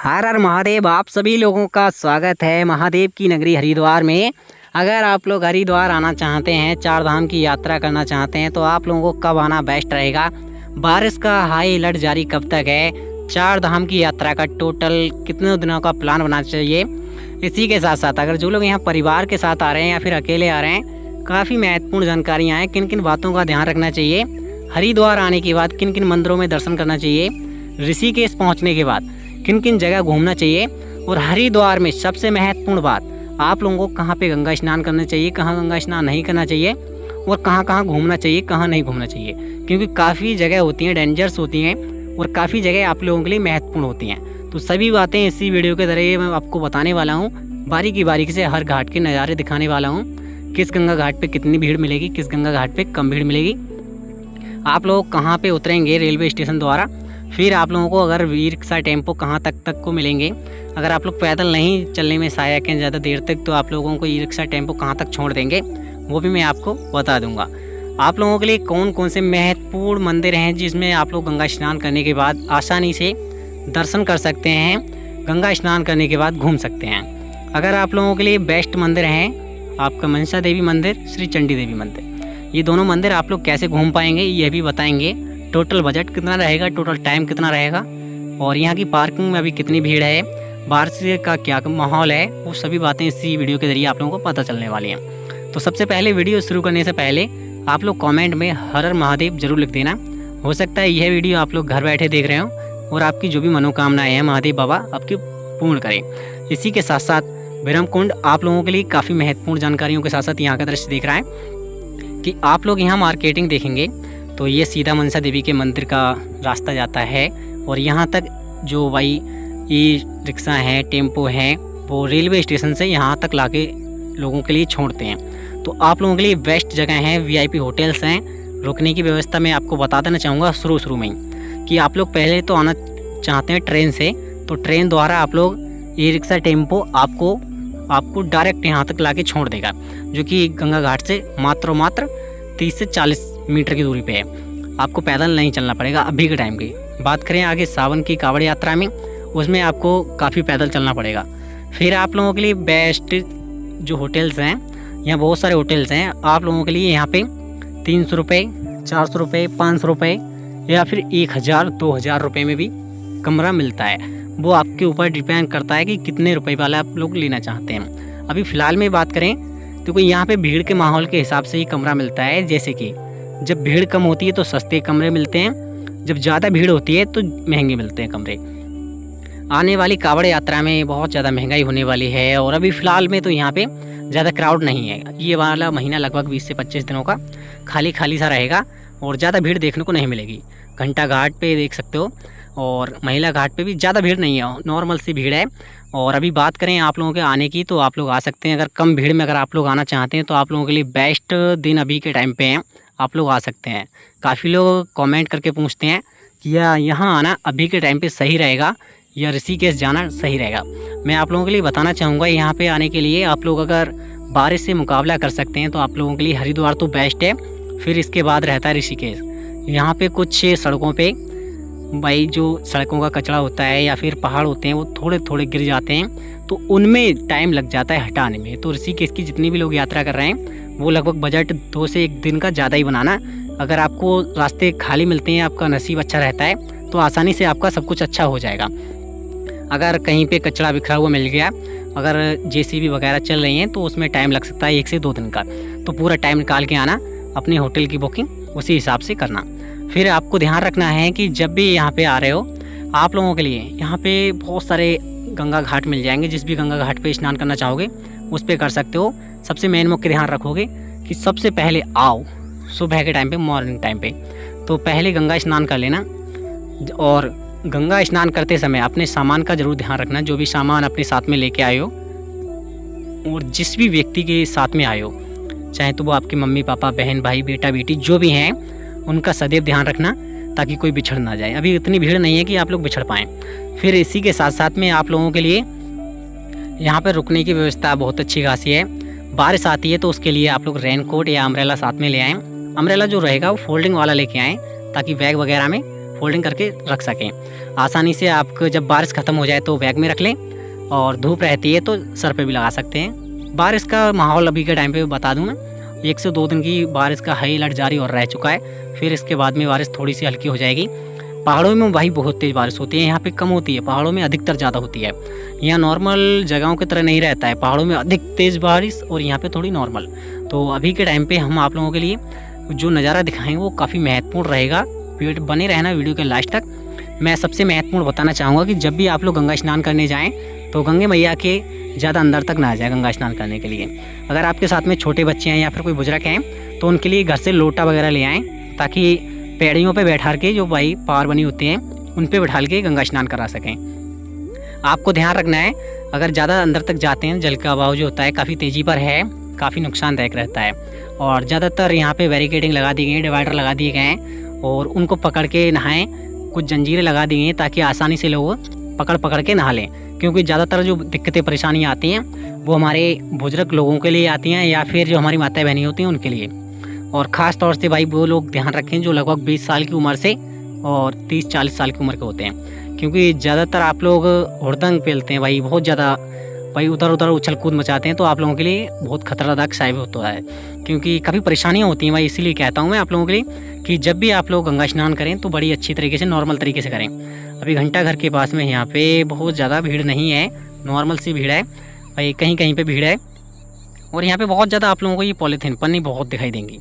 हर हर महादेव। आप सभी लोगों का स्वागत है महादेव की नगरी हरिद्वार में। अगर आप लोग हरिद्वार आना चाहते हैं, चार धाम की यात्रा करना चाहते हैं, तो आप लोगों को कब आना बेस्ट रहेगा? बारिश का हाई अलर्ट जारी कब तक है? चार धाम की यात्रा का टोटल कितने दिनों का प्लान बनाना चाहिए? इसी के साथ साथ अगर जो लोग यहाँ परिवार के साथ आ रहे हैं या फिर अकेले आ रहे हैं, काफ़ी महत्वपूर्ण जानकारियाँ हैं। किन किन बातों का ध्यान रखना चाहिए? हरिद्वार आने के बाद किन किन मंदिरों में दर्शन करना चाहिए? ऋषिकेश पहुँचने के बाद किन किन जगह घूमना चाहिए? और हरिद्वार में सबसे महत्वपूर्ण बात, आप लोगों को कहाँ पे गंगा स्नान करना चाहिए, कहाँ गंगा स्नान नहीं करना चाहिए, और कहाँ कहाँ घूमना चाहिए, कहाँ नहीं घूमना चाहिए। क्योंकि काफ़ी जगह होती हैं, डेंजर्स होती हैं, और काफ़ी जगह आप लोगों के लिए महत्वपूर्ण होती हैं। तो सभी बातें इसी वीडियो के जरिए मैं आपको बताने वाला हूँ। बारीकी से हर घाट के नज़ारे दिखाने वाला हूँ। किस गंगा घाट पर कितनी भीड़ मिलेगी, किस गंगा घाट पर कम भीड़ मिलेगी, आप लोग कहाँ पर उतरेंगे रेलवे स्टेशन द्वारा, फिर आप लोगों को अगर ई रिक्शा टेम्पो कहाँ तक को मिलेंगे। अगर आप लोग पैदल नहीं चलने में सहायक हैं ज़्यादा देर तक, तो आप लोगों को ई रिक्शा टेम्पो कहाँ तक छोड़ देंगे, वो भी मैं आपको बता दूंगा। आप लोगों के लिए कौन कौन से महत्वपूर्ण मंदिर हैं जिसमें आप लोग गंगा स्नान करने के बाद आसानी से दर्शन कर सकते हैं, गंगा स्नान करने के बाद घूम सकते हैं। अगर आप लोगों के लिए बेस्ट मंदिर हैं आपका मनसा देवी मंदिर, श्री चंडी देवी मंदिर, ये दोनों मंदिर आप लोग कैसे घूम पाएंगे ये भी बताएंगे। टोटल बजट कितना रहेगा, टोटल टाइम कितना रहेगा, और यहाँ की पार्किंग में अभी कितनी भीड़ है, बारिश का क्या माहौल है, वो सभी बातें इसी वीडियो के जरिए आप लोगों को पता चलने वाली हैं। तो सबसे पहले वीडियो शुरू करने से पहले आप लोग कमेंट में हर हर महादेव जरूर लिख देना। हो सकता है यह वीडियो आप लोग घर बैठे देख रहे हो और आपकी जो भी मनोकामनाएँ हैं महादेव बाबा आपकी पूर्ण करें। इसी के साथ साथ ब्रह्मकुंड आप लोगों के लिए काफ़ी महत्वपूर्ण जानकारियों के साथ साथ यहाँ का दृश्य देख रहा है कि आप लोग यहाँ मार्केटिंग देखेंगे तो ये सीधा मनसा देवी के मंदिर का रास्ता जाता है, और यहाँ तक जो भाई ई रिक्शा हैं, टेम्पो हैं, वो रेलवे स्टेशन से यहाँ तक लाके लोगों के लिए छोड़ते हैं। तो आप लोगों के लिए बेस्ट जगह हैं, वीआईपी होटल्स हैं। रुकने की व्यवस्था मैं आपको बता देना चाहूँगा शुरू में ही कि आप लोग पहले तो आना चाहते हैं ट्रेन से, तो ट्रेन द्वारा आप लोग ई रिक्शा टेम्पो आपको डायरेक्ट यहाँ तक ला छोड़ देगा, जो कि गंगा घाट से मात्र 30 से 40 मीटर की दूरी पे है। आपको पैदल नहीं चलना पड़ेगा अभी के टाइम की। बात करें आगे सावन की कांवड़ यात्रा में, उसमें आपको काफ़ी पैदल चलना पड़ेगा। फिर आप लोगों के लिए बेस्ट जो होटल्स हैं, यहाँ बहुत सारे होटल्स हैं आप लोगों के लिए। यहाँ पे 300 रुपये, 400 रुपये, 500 रुपये या फिर 1000, 2000 रुपये में भी कमरा मिलता है। वो आपके ऊपर डिपेंड करता है कि कितने रुपए वाला आप लोग लेना चाहते हैं। अभी फ़िलहाल में बात करें तो कोई यहाँ पे भीड़ के माहौल के हिसाब से ही कमरा मिलता है। जैसे कि जब भीड़ कम होती है तो सस्ते कमरे मिलते हैं, जब ज़्यादा भीड़ होती है तो महंगे मिलते हैं कमरे। आने वाली कांवड़ यात्रा में बहुत ज़्यादा महंगाई होने वाली है, और अभी फ़िलहाल में तो यहाँ पे ज़्यादा क्राउड नहीं है। ये वाला महीना लगभग 20 से 25 दिनों का खाली सा रहेगा और ज़्यादा भीड़ देखने को नहीं मिलेगी। घंटा घाट पर देख सकते हो, और महिला घाट पे भी ज़्यादा भीड़ नहीं है, नॉर्मल सी भीड़ है। और अभी बात करें आप लोगों के आने की, तो आप लोग आ सकते हैं। अगर कम भीड़ में अगर आप लोग आना चाहते हैं तो आप लोगों के लिए बेस्ट दिन अभी के टाइम पे हैं, आप लोग आ सकते हैं। काफ़ी लोग कमेंट करके पूछते हैं कि यहाँ आना अभी के टाइम पे सही रहेगा या ऋषिकेश जाना सही रहेगा। मैं आप लोगों के लिए बताना चाहूँगा, यहाँ पर आने के लिए आप लोग अगर बारिश से मुकाबला कर सकते हैं तो आप लोगों के लिए हरिद्वार तो बेस्ट है। फिर इसके बाद रहता है ऋषिकेश। यहाँ पर कुछ सड़कों पर भाई जो सड़कों का कचरा होता है या फिर पहाड़ होते हैं वो थोड़े गिर जाते हैं, तो उनमें टाइम लग जाता है हटाने में। तो ऋषिकेश की जितनी भी लोग यात्रा कर रहे हैं वो लगभग बजट 2 से 1 दिन का ज़्यादा ही बनाना। अगर आपको रास्ते खाली मिलते हैं, आपका नसीब अच्छा रहता है, तो आसानी से आपका सब कुछ अच्छा हो जाएगा। अगर कहीं पे कचरा बिखरा हुआ मिल गया, अगर जेसीबी वगैरह चल रही हैं, तो उसमें टाइम लग सकता है 1 से 2 दिन का। तो पूरा टाइम निकाल के आना, अपने होटल की बुकिंग उसी हिसाब से करना। फिर आपको ध्यान रखना है कि जब भी यहाँ पे आ रहे हो, आप लोगों के लिए यहाँ पे बहुत सारे गंगा घाट मिल जाएंगे। जिस भी गंगा घाट पे स्नान करना चाहोगे उस पे कर सकते हो। सबसे मेन मुख्य ध्यान रखोगे कि सबसे पहले आओ सुबह के टाइम पे, मॉर्निंग टाइम पे, तो पहले गंगा स्नान कर लेना। और गंगा स्नान करते समय अपने सामान का ज़रूर ध्यान रखना, जो भी सामान अपने साथ में लेके आए हो, और जिस भी व्यक्ति के साथ में आए हो, चाहे तो वो आपके मम्मी पापा, बहन भाई, बेटा बेटी जो भी हैं, उनका सदैव ध्यान रखना ताकि कोई बिछड़ ना जाए। अभी इतनी भीड़ नहीं है कि आप लोग बिछड़ पाएँ। फिर इसी के साथ साथ में आप लोगों के लिए यहाँ पर रुकने की व्यवस्था बहुत अच्छी खासी है। बारिश आती है तो उसके लिए आप लोग रेनकोट या अम्ब्रेला साथ में ले आएँ। अम्ब्रेला जो रहेगा वो फोल्डिंग वाला लेके आएँ ताकि बैग वगैरह में फोल्डिंग करके रख सकें। आसानी से आपको जब बारिश ख़त्म हो जाए तो बैग में रख लें, और धूप रहती है तो सर पे भी लगा सकते हैं। बारिश का माहौल अभी के टाइम पे बता दूं मैं, 1 से 2 दिन की बारिश का हाई अलर्ट जारी और रह चुका है। फिर इसके बाद में बारिश थोड़ी सी हल्की हो जाएगी। पहाड़ों में भाई बहुत तेज़ बारिश होती है, यहाँ पे कम होती है, पहाड़ों में अधिकतर ज़्यादा होती है। यहाँ नॉर्मल जगहों की तरह नहीं रहता है, पहाड़ों में अधिक तेज़ बारिश और यहाँ पे थोड़ी नॉर्मल। तो अभी के टाइम पे हम आप लोगों के लिए जो नज़ारा दिखाएंगे वो काफ़ी महत्वपूर्ण रहेगा। बने रहना वीडियो के लास्ट तक। मैं सबसे महत्वपूर्ण बताना चाहूँगा कि जब भी आप लोग गंगा स्नान करने जाएँ तो गंगे मैया के ज़्यादा अंदर तक ना जाए गंगा स्नान करने के लिए। अगर आपके साथ में छोटे बच्चे हैं या फिर कोई बुजुर्ग हैं तो उनके लिए घर से लोटा वगैरह ले आएँ, ताकि पैड़ियों पे बैठा के जो भाई पार बनी होती हैं उन पे बैठा के गंगा स्नान करा सकें। आपको ध्यान रखना है, अगर ज़्यादा अंदर तक जाते हैं जल का बहाव जो होता है काफ़ी तेज़ी पर है, काफ़ी नुकसानदायक रहता है। और ज़्यादातर यहाँ पे बैरिकेडिंग लगा दी गई है, डिवाइडर लगा दिए गए हैं और उनको पकड़ के नहाएं। कुछ जंजीरें लगा दी गई हैं ताकि आसानी से लोग पकड़ के नहा लें, क्योंकि ज़्यादातर जो दिक्कतें परेशानियाँ आती हैं वो हमारे बुजुर्ग लोगों के लिए आती हैं या फिर जो हमारी माता बहनें होती हैं उनके लिए। और ख़ास तौर से भाई वो लोग ध्यान रखें जो लगभग 20 साल की उम्र से और 30-40 साल की उम्र के होते हैं, क्योंकि ज़्यादातर आप लोग हुड़दंग पेलते हैं भाई, बहुत ज़्यादा भाई उधर उधर उछल कूद मचाते हैं, तो आप लोगों के लिए बहुत खतरनाक साबित होता है, क्योंकि काफ़ी परेशानियाँ होती हैं भाई। इसीलिए कहता हूँ मैं आप लोगों के लिए कि जब भी आप लोग गंगा स्नान करें तो बड़ी अच्छी तरीके से नॉर्मल तरीके से करें। अभी घंटा घर के पास में यहाँ पे बहुत ज़्यादा भीड़ नहीं है, नॉर्मल सी भीड़ है भाई, कहीं कहीं पे भीड़ है। और यहाँ पे बहुत ज़्यादा आप लोगों को ये पॉलीथीन पन्नी बहुत दिखाई देंगी।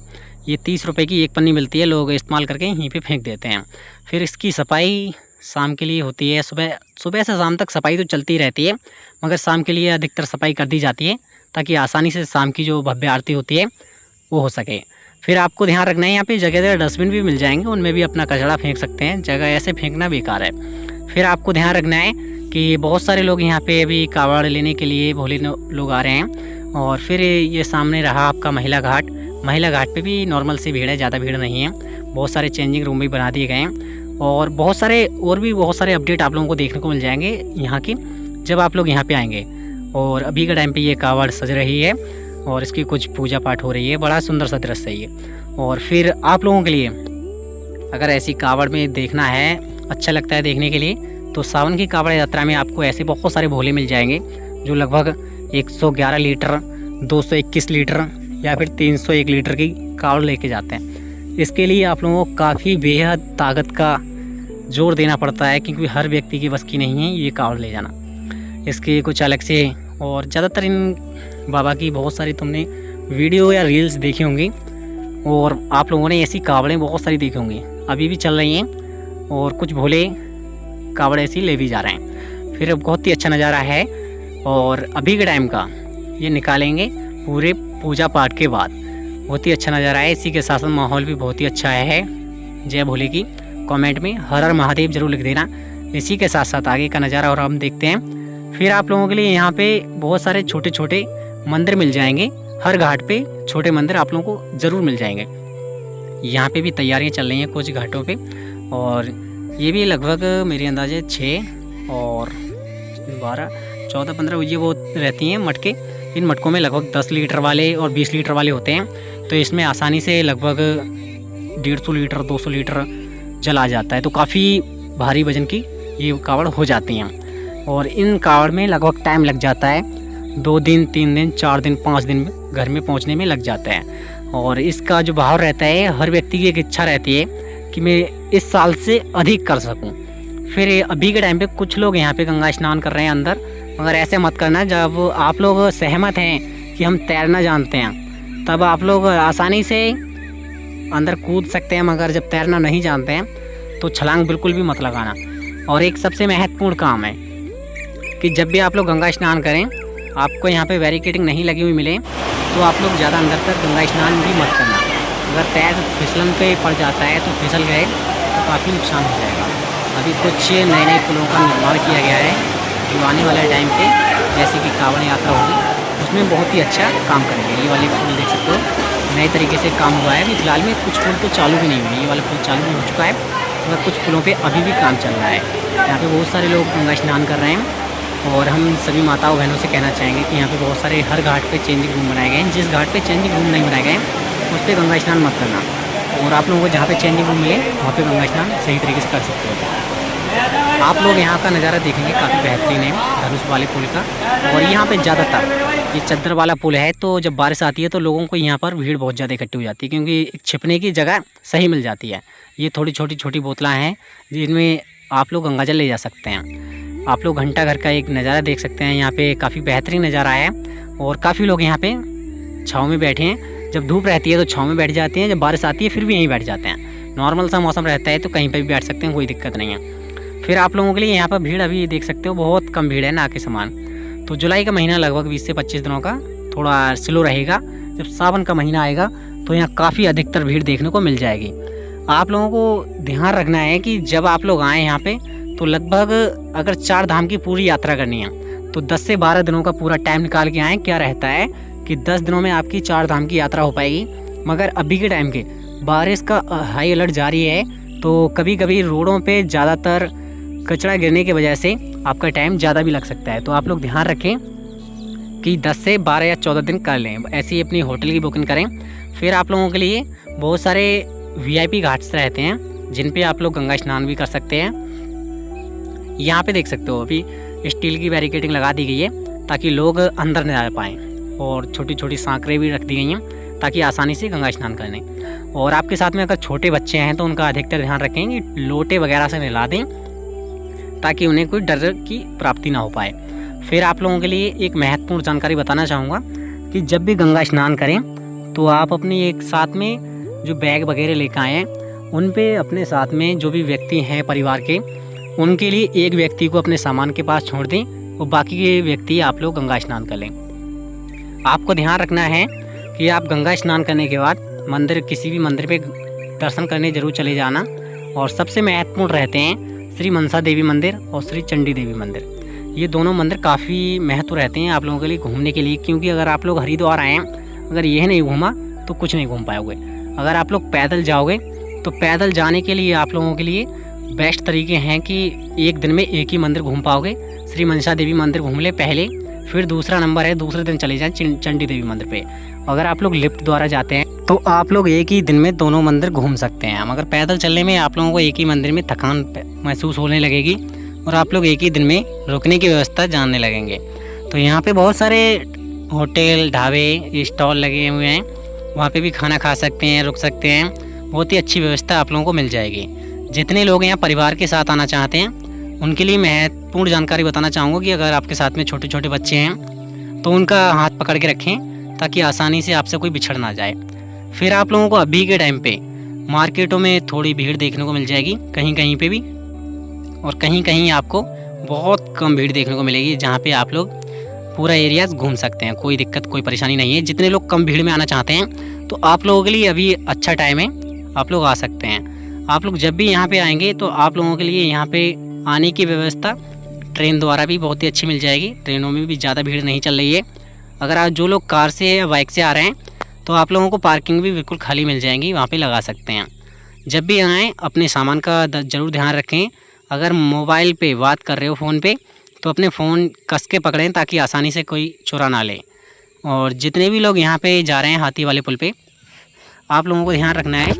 ये 30 रुपये की एक पन्नी मिलती है, लोग इस्तेमाल करके यहीं पे फेंक देते हैं। फिर इसकी सफाई शाम के लिए होती है, सुबह से शाम तक सफाई तो चलती रहती है, मगर शाम के लिए अधिकतर सफाई कर दी जाती है ताकि आसानी से शाम की जो भव्य आरती होती है वो हो सके। फिर आपको ध्यान रखना है, यहाँ पे जगह जगह डस्टबिन भी मिल जाएंगे, उनमें भी अपना कचरा फेंक सकते हैं, जगह ऐसे फेंकना बेकार है। फिर आपको ध्यान रखना है कि बहुत सारे लोग यहाँ पे अभी कावड़ लेने के लिए भोले लोग आ रहे हैं। और फिर ये सामने रहा आपका महिला घाट पे भी नॉर्मल सी भीड़ है, ज़्यादा भीड़ नहीं है। बहुत सारे चेंजिंग रूम भी बना दिए गए हैं और बहुत सारे अपडेट आप लोगों को देखने को मिल जाएंगे यहाँ की जब आप लोग यहाँ पे आएंगे। और अभी के टाइम पे ये कावड़ सज रही है और इसकी कुछ पूजा पाठ हो रही है, बड़ा सुंदर सा दृश्य है ये। और फिर आप लोगों के लिए अगर ऐसी कावड़ में देखना है, अच्छा लगता है देखने के लिए, तो सावन की कावड़ यात्रा में आपको ऐसे बहुत सारे भोले मिल जाएंगे जो लगभग 111 लीटर, 221 लीटर या फिर 301 लीटर की कावड़ लेके जाते हैं। इसके लिए आप लोगों को काफ़ी बेहद ताकत का जोर देना पड़ता है, क्योंकि हर व्यक्ति की बस की नहीं है ये कावड़ ले जाना। इसके कुछ अलग से, और ज़्यादातर इन बाबा की बहुत सारी तुमने वीडियो या रील्स देखी होंगी और आप लोगों ने ऐसी कावड़ें बहुत सारी देखी होंगी, अभी भी चल रही हैं और कुछ भोले कावड़ ऐसी ले भी जा रहे हैं। फिर बहुत ही अच्छा नज़ारा है और अभी के टाइम का ये निकालेंगे पूरे पूजा पाठ के बाद, बहुत ही अच्छा नज़ारा है। इसी के साथ साथ माहौल भी बहुत ही अच्छा है। जय भोले की कमेंट में हर हर महादेव जरूर लिख देना। इसी के साथ साथ आगे का नज़ारा और हम देखते हैं। फिर आप लोगों के लिए यहाँ पे बहुत सारे छोटे छोटे मंदिर मिल जाएंगे, हर घाट पे छोटे मंदिर आप लोगों को ज़रूर मिल जाएंगे। यहाँ पे भी तैयारियाँ चल रही हैं कुछ घाटों पे, और ये भी लगभग मेरे अंदाजे 6 और 12, 14, 15 ये वो रहती हैं मटके। इन मटकों में लगभग 10 लीटर वाले और 20 लीटर वाले होते हैं, तो इसमें आसानी से लगभग 150 लीटर 200 लीटर जल आ जाता है। तो काफ़ी भारी वजन की ये कावड़ हो जाती हैं और इन कावड़ में लगभग टाइम लग जाता है, 2 दिन 3 दिन 4 दिन 5 दिन घर में पहुंचने में लग जाता है। और इसका जो भाव रहता है, हर व्यक्ति की एक इच्छा रहती है कि मैं इस साल से अधिक कर सकूं। फिर अभी के टाइम पे कुछ लोग यहाँ पे गंगा स्नान कर रहे हैं अंदर, मगर ऐसे मत करना। जब आप लोग सहमत हैं कि हम तैरना जानते हैं तब आप लोग आसानी से अंदर कूद सकते हैं, मगर जब तैरना नहीं जानते हैं तो छलांग बिल्कुल भी मत लगाना। और एक सबसे महत्वपूर्ण काम है कि जब भी आप लोग गंगा स्नान करें, आपको यहाँ पे बैरिकेडिंग नहीं लगी हुई मिले तो आप लोग ज़्यादा अंदर तक गंगा स्नान भी मत करना। अगर पैर फिसलन पे पड़ जाता है तो फिसल गए तो काफ़ी नुकसान हो जाएगा। अभी कुछ नए पुलों का निर्माण किया गया है जो आने वाले टाइम पे जैसे कि कांवड़ यात्रा होगी उसमें बहुत ही अच्छा काम करेंगे। ये वाले पुल देख सकते हो नए तरीके से काम हुआ है। अभी फिलहाल में कुछ पुल तो चालू भी नहीं हुए, ये वाला पुल चालू भी हो चुका है, मगर कुछ पुलों पे अभी भी काम चल रहा है। यहाँ पे बहुत सारे लोग गंगा स्नान कर रहे हैं और हम सभी माताओं बहनों से कहना चाहेंगे कि यहाँ पे बहुत सारे हर घाट पे चेंजिंग रूम बनाए गए हैं। जिस घाट पे चेंजिंग रूम नहीं बनाए गए हैं उस पर गंगा स्नान मत करना, और आप लोगों को जहाँ पे चेंजिंग रूम मिले वहाँ पे गंगा स्नान सही तरीके से कर सकते हो। आप लोग यहाँ का नज़ारा देखेंगे, काफ़ी बेहतरीन है धनुष वाले पुल का। और यहाँ पे ज़्यादातर ये चद्दर वाला पुल है, तो जब बारिश आती है तो लोगों को यहाँ पर भीड़ बहुत ज़्यादा इकट्ठी हो जाती है, क्योंकि छिपने की जगह सही मिल जाती है। ये थोड़ी छोटी छोटी बोतलें हैं जिनमें आप लोग गंगाजल ले जा सकते हैं। आप लोग घंटा घर का एक नज़ारा देख सकते हैं। यहाँ पे काफ़ी बेहतरीन नज़ारा है और काफ़ी लोग यहाँ पे छाँव में बैठे हैं। जब धूप रहती है तो छाँव में बैठ जाते हैं, जब बारिश आती है फिर भी यहीं बैठ जाते हैं। नॉर्मल सा मौसम रहता है तो कहीं पर भी बैठ सकते हैं, कोई दिक्कत नहीं है। फिर आप लोगों के लिए यहाँ पर भीड़ अभी देख सकते हो, बहुत कम भीड़ है ना के समान। तो जुलाई का महीना लगभग 20 से 25 दिनों का थोड़ा स्लो रहेगा। जब सावन का महीना आएगा तो यहाँ काफ़ी अधिकतर भीड़ देखने को मिल जाएगी। आप लोगों को ध्यान रखना है कि जब आप लोग आएँ यहाँ पे तो लगभग अगर 4 धाम की पूरी यात्रा करनी है तो 10 से 12 दिनों का पूरा टाइम निकाल के आएँ। क्या रहता है कि 10 दिनों में आपकी 4 धाम की यात्रा हो पाएगी। मगर अभी के टाइम के बारिश का हाई अलर्ट जारी है, तो कभी कभी रोडों पे ज़्यादातर कचरा गिरने की वजह से आपका टाइम ज़्यादा भी लग सकता है। तो आप लोग ध्यान रखें कि 10 से 12 या 14 दिन कर लें, ऐसे ही अपनी होटल की बुकिंग करें। फिर आप लोगों के लिए बहुत सारे VIP घाट्स रहते हैं जिन पे आप लोग गंगा स्नान भी कर सकते हैं। यहाँ पे देख सकते हो अभी स्टील की बैरिकेडिंग लगा दी गई है ताकि लोग अंदर न जा पाएँ, और छोटी छोटी सांकरें भी रख दी गई हैं ताकि आसानी से गंगा स्नान कर लें। और आपके साथ में अगर छोटे बच्चे हैं तो उनका अधिकतर ध्यान रखें कि लोटे वगैरह से नहला दें ताकि उन्हें कोई डर की प्राप्ति ना हो पाए। फिर आप लोगों के लिए एक महत्वपूर्ण जानकारी बताना चाहूँगा कि जब भी गंगा स्नान करें तो आप अपने एक साथ में जो बैग वगैरह लेकर आएँ, उन पे अपने साथ में जो भी व्यक्ति हैं परिवार के, उनके लिए एक व्यक्ति को अपने सामान के पास छोड़ दें और बाकी के व्यक्ति आप लोग गंगा स्नान कर लें। आपको ध्यान रखना है कि आप गंगा स्नान करने के बाद मंदिर, किसी भी मंदिर पे दर्शन करने जरूर चले जाना। और सबसे महत्वपूर्ण रहते हैं श्री मनसा देवी मंदिर और श्री चंडी देवी मंदिर। ये दोनों मंदिर काफ़ी महत्व रहते हैं आप लोगों के लिए घूमने के लिए, क्योंकि अगर आप लोग हरिद्वार आएँ, अगर यह नहीं घूमा तो कुछ नहीं घूम पाओगे। अगर आप लोग पैदल जाओगे तो पैदल जाने के लिए आप लोगों के लिए बेस्ट तरीके हैं कि एक दिन में एक ही मंदिर घूम पाओगे। श्री मनसा देवी मंदिर घूम ले पहले, फिर दूसरा नंबर है दूसरे दिन चले जाएं चंडी देवी मंदिर पे। अगर आप लोग लिफ्ट द्वारा जाते हैं तो आप लोग एक ही दिन में दोनों मंदिर घूम सकते हैं, मगर पैदल चलने में आप लोगों को एक ही मंदिर में थकान महसूस होने लगेगी और आप लोग एक ही दिन में रुकने की व्यवस्था जानने लगेंगे। तो यहाँ पे बहुत सारे होटल, ढाबे, स्टॉल लगे हुए हैं, वहाँ पे भी खाना खा सकते हैं, रुक सकते हैं। बहुत ही अच्छी व्यवस्था आप लोगों को मिल जाएगी। जितने लोग यहाँ परिवार के साथ आना चाहते हैं उनके लिए महत्वपूर्ण जानकारी बताना चाहूँगा कि अगर आपके साथ में छोटे छोटे बच्चे हैं तो उनका हाथ पकड़ के रखें ताकि आसानी से आपसे कोई बिछड़ ना जाए। फिर आप लोगों को अभी के टाइम पे मार्केटों में थोड़ी भीड़ देखने को मिल जाएगी कहीं कहीं पे भी, और कहीं कहीं आपको बहुत कम भीड़ देखने को मिलेगी जहाँ पे आप लोग पूरा एरियाज घूम सकते हैं। कोई दिक्कत, कोई परेशानी नहीं है। जितने लोग कम भीड़ में आना चाहते हैं तो आप लोगों के लिए अभी अच्छा टाइम है, आप लोग आ सकते हैं। आप लोग जब भी यहाँ पे आएंगे तो आप लोगों के लिए यहाँ पे आने की व्यवस्था ट्रेन द्वारा भी बहुत ही अच्छी मिल जाएगी। ट्रेनों में भी ज़्यादा भीड़ नहीं चल रही है। अगर आप जो लोग कार से या बाइक से आ रहे हैं तो आप लोगों को पार्किंग भी बिल्कुल खाली मिल जाएंगी, वहाँ पे लगा सकते हैं। जब भी आएँ अपने सामान का ज़रूर ध्यान रखें। अगर मोबाइल पे बात कर रहे हो फ़ोन पे तो अपने फ़ोन कस के पकड़ें ताकि आसानी से कोई चुरा ना ले। और जितने भी लोग यहाँ पे जा रहे हैं हाथी वाले पुल पे, आप लोगों को ध्यान रखना है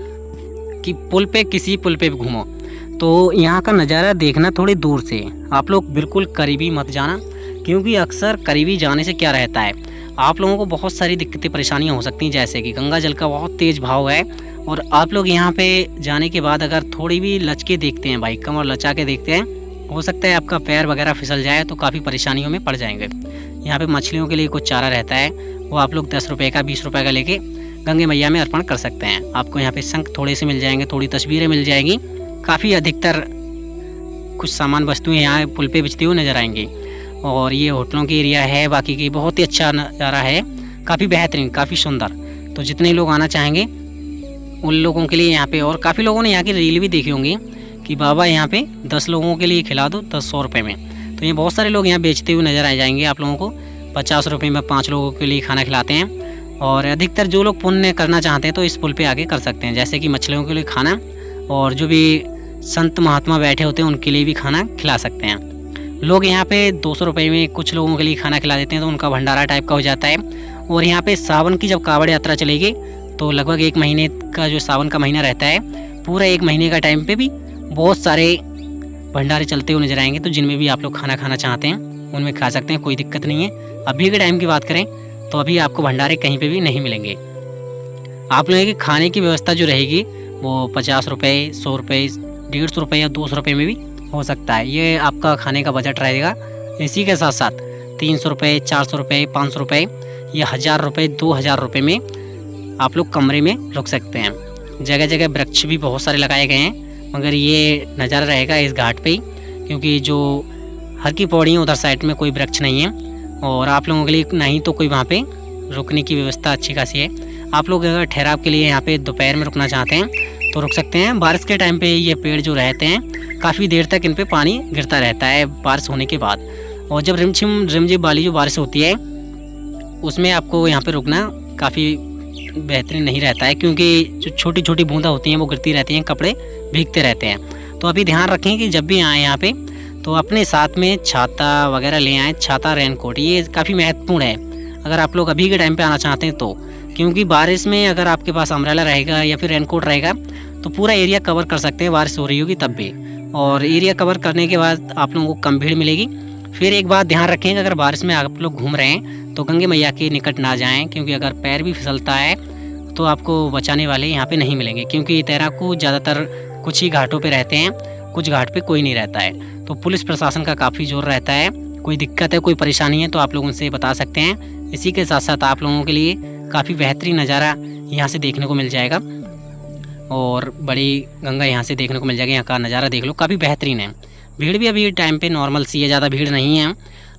कि पुल पे, किसी पुल पे भी घूमो तो यहाँ का नज़ारा देखना थोड़ी दूर से, आप लोग बिल्कुल करीबी मत जाना, क्योंकि अक्सर करीबी जाने से क्या रहता है, आप लोगों को बहुत सारी दिक्कतें परेशानियाँ हो सकती हैं। जैसे कि गंगा जल का बहुत तेज़ भाव है और आप लोग यहाँ पे जाने के बाद अगर थोड़ी भी लचके देखते हैं, बाइक कमर लचा के देखते हैं, हो सकता है आपका पैर वगैरह फिसल जाए तो काफ़ी परेशानियों में पड़ जाएंगे। यहाँ पे मछलियों के लिए कुछ चारा रहता है, वो आप लोग 10 रुपये का, 20 रुपये का लेके गंगे मैया में अर्पण कर सकते हैं। आपको यहाँ पे शंख थोड़े से मिल जाएंगे, थोड़ी तस्वीरें मिल जाएंगी, काफ़ी अधिकतर कुछ सामान वस्तुएं यहाँ पुल पे बिचती हुई नज़र आएंगी। और ये होटलों की एरिया है, बाकी की बहुत ही अच्छा नज़ारा है, काफ़ी बेहतरीन, काफ़ी सुंदर। तो जितने लोग आना चाहेंगे उन लोगों के लिए यहाँ पे, और काफ़ी लोगों ने यहाँ की रील भी देखी होंगी कि बाबा यहाँ पे 10 लोगों के लिए खिला दो 100 रुपये में। तो ये बहुत सारे लोग यहाँ बेचते हुए नज़र आ जाएंगे आप लोगों को। 50 रुपये में 5 लोगों के लिए खाना खिलाते हैं। और अधिकतर जो लोग पुण्य करना चाहते हैं तो इस पुल पे आके कर सकते हैं, जैसे कि मछलियों के लिए खाना, और जो भी संत महात्मा बैठे होते हैं उनके लिए भी खाना खिला सकते हैं। लोग यहाँ पे 200 रुपये में कुछ लोगों के लिए खाना खिला देते हैं, तो उनका भंडारा टाइप का हो जाता है। और यहाँ पे सावन की जब कावड़ यात्रा चलेगी तो लगभग 1 महीने का जो सावन का महीना रहता है, पूरा 1 महीने का टाइम पे भी बहुत सारे भंडारे चलते हुए नजर आएंगे, तो जिनमें भी आप लोग खाना खाना चाहते हैं उनमें खा सकते हैं, कोई दिक्कत नहीं है। अभी के टाइम की बात करें तो अभी आपको भंडारे कहीं पे भी नहीं मिलेंगे। आप लोगों की खाने की व्यवस्था जो रहेगी वो 50 रुपये, 100 रुपये, 150 रुपये या 200 रुपये में भी हो सकता है। ये आपका खाने का बजट रहेगा। इसी के साथ साथ 300 रुपये, 400 रुपये, 500 रुपये या 1000 रुपये, 2000 रुपये में आप लोग कमरे में रुक सकते हैं। जगह जगह वृक्ष भी बहुत सारे लगाए गए हैं, मगर ये नज़ारा रहेगा इस घाट पे ही, क्योंकि जो हर की पौड़ी है उधर साइड में कोई वृक्ष नहीं है और आप लोगों के लिए नहीं तो कोई वहाँ पे रुकने की व्यवस्था अच्छी खासी है। आप लोग अगर ठहराव के लिए यहाँ पे दोपहर में रुकना चाहते हैं तो रुक सकते हैं। बारिश के टाइम पे ये पेड़ जो रहते हैं काफ़ी देर तक इन पे पानी गिरता रहता है बारिश होने के बाद, और जब रिमझिम वाली जो बारिश होती है उसमें आपको यहाँ पे रुकना काफ़ी बेहतरीन नहीं रहता है, क्योंकि जो छोटी छोटी बूंदा होती हैं वो गिरती रहती हैं, कपड़े भीगते रहते हैं। तो अभी ध्यान रखें कि जब भी आएँ यहाँ पे तो अपने साथ में छाता वगैरह ले आएँ। छाता, रेनकोट ये काफ़ी महत्वपूर्ण है अगर आप लोग अभी के टाइम पे आना चाहते हैं तो, क्योंकि बारिश में अगर आपके पास अम्ब्रेला रहेगा या फिर रेनकोट रहेगा तो पूरा एरिया कवर कर सकते हैं, बारिश हो रही होगी तब भी। और एरिया कवर करने के बाद आप लोगों को कम भीड़ मिलेगी। फिर एक बात ध्यान रखें कि अगर बारिश में आप लोग घूम रहे हैं तो गंगे मैया के निकट ना जाएं, क्योंकि अगर पैर भी फिसलता है तो आपको बचाने वाले यहाँ पे नहीं मिलेंगे, क्योंकि तैराकू ज़्यादातर कुछ ही घाटों पे रहते हैं, कुछ घाट पे कोई नहीं रहता है। तो पुलिस प्रशासन का काफ़ी जोर रहता है। कोई दिक्कत है, कोई परेशानी है तो आप लोग उनसे बता सकते हैं। इसी के साथ साथ आप लोगों के लिए काफ़ी बेहतरीन नज़ारा यहाँ से देखने को मिल जाएगा और बड़ी गंगा यहाँ से देखने को मिल जाएगी। यहाँ का नज़ारा देख लो, काफ़ी बेहतरीन है। भीड़ भी अभी टाइम पे नॉर्मल सी है, ज़्यादा भीड़ नहीं है।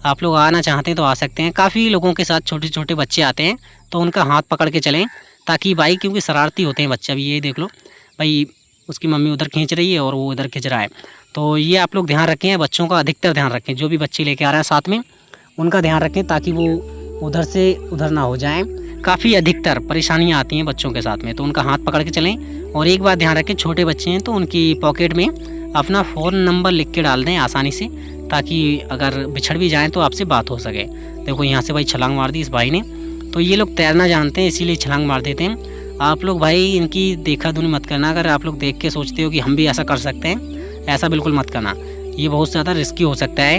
आप लोग आना चाहते हैं तो आ सकते हैं। काफ़ी लोगों के साथ छोटे छोटे बच्चे आते हैं तो उनका हाथ पकड़ के चलें, ताकि भाई, क्योंकि शरारती होते हैं बच्चे। अभी ये देख लो भाई, उसकी मम्मी उधर खींच रही है और वो उधर खींच रहा है, तो ये आप लोग ध्यान रखें। बच्चों का अधिकतर ध्यान रखें, जो भी बच्चे लेके आ रहे हैं साथ में उनका ध्यान रखें, ताकि वो उधर से उधर ना हो जाएं। काफ़ी अधिकतर परेशानियां आती हैं बच्चों के साथ में, तो उनका हाथ पकड़ के चलें। और एक बात ध्यान रखें, छोटे बच्चे हैं तो उनकी पॉकेट में अपना फ़ोन नंबर लिख के डाल दें आसानी से, ताकि अगर बिछड़ भी जाएँ तो आपसे बात हो सके। देखो यहाँ से भाई छलांग मार दी इस भाई ने, तो ये लोग तैरना जानते हैं इसीलिए छलांग मार देते हैं। आप लोग भाई इनकी देखा दुनी मत करना। अगर आप लोग देख के सोचते हो कि हम भी ऐसा कर सकते हैं, ऐसा बिल्कुल मत करना, ये बहुत ज़्यादा रिस्की हो सकता है।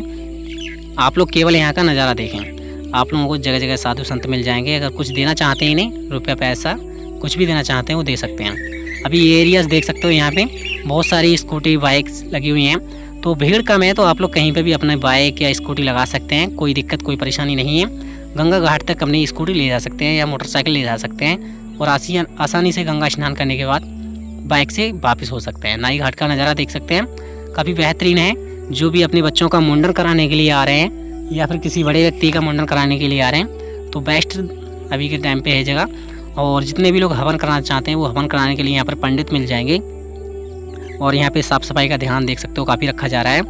आप लोग केवल यहाँ का नज़ारा देखें। आप लोगों को जगह जगह साधु संत मिल जाएंगे। अगर कुछ देना चाहते हैं इन्हें, रुपया पैसा कुछ भी देना चाहते हैं वो दे सकते हैं। अभी ये एरियाज देख सकते हो, यहाँ पे बहुत सारी स्कूटी बाइक्स लगी हुई हैं, तो भीड़ कम है तो आप लोग कहीं पे भी अपने बाइक या स्कूटी लगा सकते हैं। कोई दिक्कत, कोई परेशानी नहीं है। गंगा घाट तक अपनी स्कूटी ले जा सकते हैं या मोटरसाइकिल ले जा सकते हैं, और आसानी से गंगा स्नान करने के बाद बाइक से वापस हो सकते हैं। नाई घाट का नज़ारा देख सकते हैं, काफ़ी बेहतरीन है। जो भी अपने बच्चों का मुंडन कराने के लिए आ रहे हैं या फिर किसी बड़े व्यक्ति का मुंडन कराने के लिए आ रहे हैं तो बेस्ट अभी के टाइम पे है जगह। और जितने भी लोग हवन कराना चाहते हैं वो हवन कराने के लिए यहाँ पर पंडित मिल जाएंगे। और यहाँ पे साफ़ सफाई का ध्यान देख सकते हो, काफ़ी रखा जा रहा है।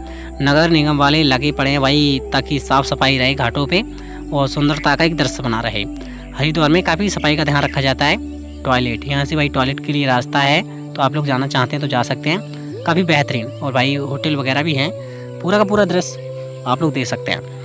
नगर निगम वाले लगे पड़े हैं भाई, ताकि साफ़ सफाई रहे घाटों पे और सुंदरता का एक दृश्य बना रहे। हरिद्वार में काफ़ी सफाई का ध्यान रखा जाता है। टॉयलेट, यहाँ से भाई टॉयलेट के लिए रास्ता है, तो आप लोग जाना चाहते हैं तो जा सकते हैं, काफ़ी बेहतरीन। और भाई होटल वगैरह भी हैं, पूरा का पूरा दृश्य आप लोग देख सकते हैं।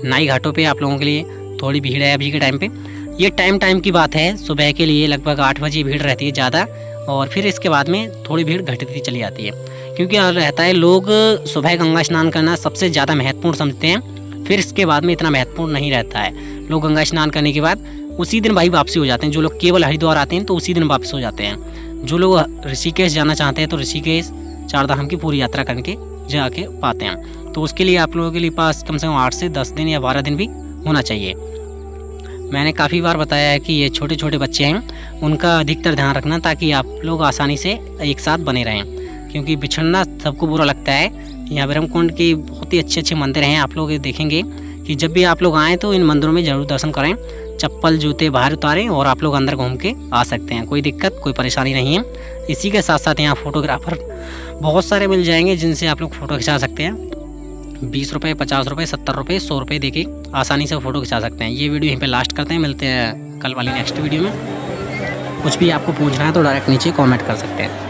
नाई घाटों पे आप लोगों के लिए थोड़ी भीड़ है अभी के टाइम पे। ये टाइम की बात है, सुबह के लिए लगभग 8 बजे भीड़ रहती है ज़्यादा, और फिर इसके बाद में थोड़ी भीड़ घटती चली जाती है, क्योंकि रहता है लोग सुबह गंगा स्नान करना सबसे ज़्यादा महत्वपूर्ण समझते हैं। फिर इसके बाद में इतना महत्वपूर्ण नहीं रहता है। लोग गंगा स्नान करने के बाद उसी दिन भाई वापसी हो जाते हैं। जो लोग केवल हरिद्वार आते हैं तो उसी दिन वापस हो जाते हैं। जो लोग ऋषिकेश जाना चाहते हैं तो ऋषिकेश चारधाम की पूरी यात्रा करके जाके पाते हैं। तो उसके लिए आप लोगों के लिए पास कम से कम 8 से 10 दिन या 12 दिन भी होना चाहिए। मैंने काफ़ी बार बताया है कि ये छोटे छोटे बच्चे हैं, उनका अधिकतर ध्यान रखना, ताकि आप लोग आसानी से एक साथ बने रहें, क्योंकि बिछड़ना सबको बुरा लगता है। यहाँ ब्रह्मकुंड के बहुत ही अच्छे मंदिर हैं। आप लोग देखेंगे कि जब भी आप लोग आएँ तो इन मंदिरों में ज़रूर दर्शन करें। चप्पल जूते बाहर उतारें और आप लोग अंदर घूम के आ सकते हैं, कोई दिक्कत कोई परेशानी नहीं है। इसी के साथ साथ यहाँ फ़ोटोग्राफ़र बहुत सारे मिल जाएंगे जिनसे आप लोग फ़ोटो खिंचा सकते हैं। 20 रुपये, 50 रुपये, 70 रुपये, 100 रुपये देके आसानी से फ़ोटो खिंचा सकते हैं। ये वीडियो यहीं पे लास्ट करते हैं, मिलते हैं कल वाली नेक्स्ट वीडियो में। कुछ भी आपको पूछना है तो डायरेक्ट नीचे कमेंट कर सकते हैं।